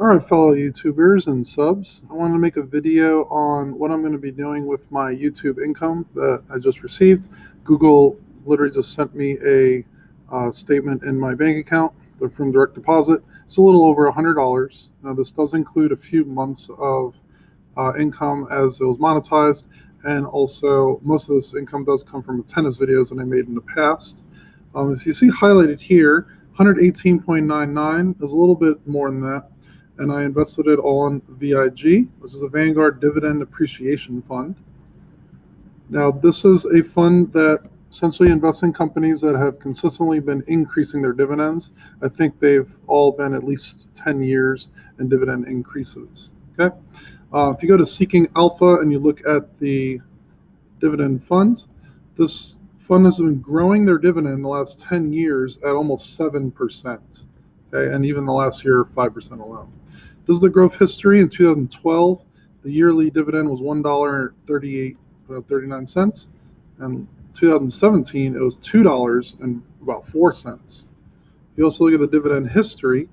All right, fellow YouTubers and subs, I wanted to make a video on what I'm going to be doing with my YouTube income that I just received. Google literally just sent me a statement in my bank account. They're from direct deposit. It's a little over $100. Now, this does include a few months of income as it was monetized, and also most of this income does come from tennis videos that I made in the past. As you see highlighted here, 118.99 is a little bit more than that, and I invested it all in VIG, which is a Vanguard Dividend Appreciation Fund. Now, this is a fund that essentially invests in companies that have consistently been increasing their dividends. I think they've all been at least 10 years in dividend increases. Okay. If you go to Seeking Alpha and you look at the dividend fund, this fund has been growing their dividend in the last 10 years at almost 7%. Okay, and even the last year, 5% alone. This is the growth history. In 2012, the yearly dividend was $1.39, and 2017 it was $2.04. You also look at the dividend history,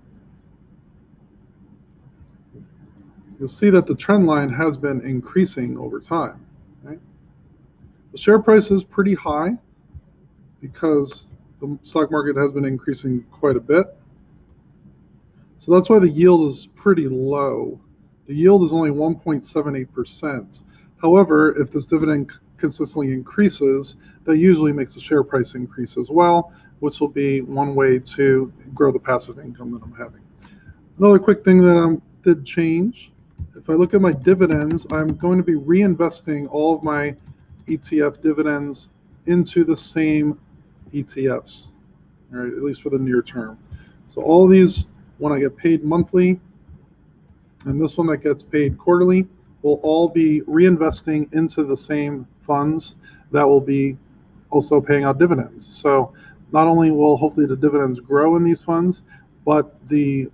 you'll see that the trend line has been increasing over time. Okay? The share price is pretty high because the stock market has been increasing quite a bit. So that's why the yield is pretty low. The yield is only 1.78%. However, if this dividend consistently increases, that usually makes the share price increase as well, which will be one way to grow the passive income that I'm having. Another quick thing that I did change, if I look at my dividends, I'm going to be reinvesting all of my ETF dividends into the same ETFs, all right, at least for the near term. So all these, when I get paid monthly, and this one that gets paid quarterly, will all be reinvesting into the same funds that will be also paying out dividends. So not only will hopefully the dividends grow in these funds, but the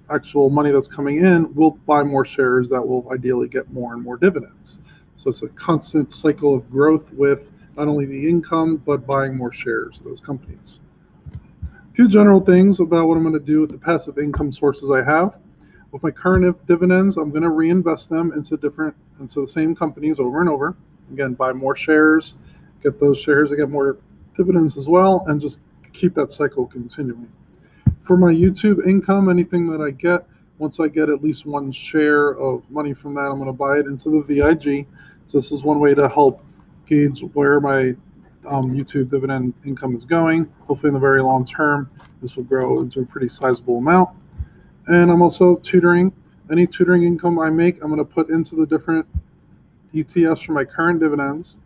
actual money that's coming in will buy more shares that will ideally get more and more dividends. So it's a constant cycle of growth with not only the income, but buying more shares of those companies. A few general things about what I'm going to do with the passive income sources I have. With my current dividends, I'm going to reinvest them into the same companies over and over. Again, buy more shares, get those shares to get more dividends as well, and just keep that cycle continuing. For my YouTube income, anything that I get, once I get at least one share of money from that, I'm going to buy it into the VIG. So this is one way to help gauge where my YouTube dividend income is going. Hopefully in the very long term, this will grow into a pretty sizable amount. And I'm also tutoring. Any tutoring income I make, I'm going to put into the different ETFs for my current dividends.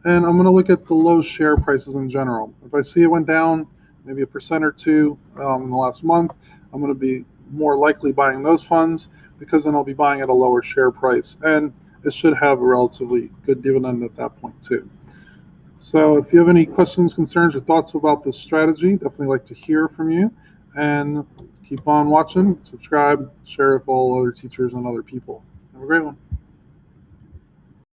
And I'm going to look at the low share prices in general. If I see it went down maybe 1% or 2% in the last month, I'm going to be more likely buying those funds because then I'll be buying at a lower share price. And it should have a relatively good dividend at that point too. So if you have any questions, concerns, or thoughts about this strategy, definitely like to hear from you. And keep on watching, subscribe, share with all other teachers and other people. Have a great one.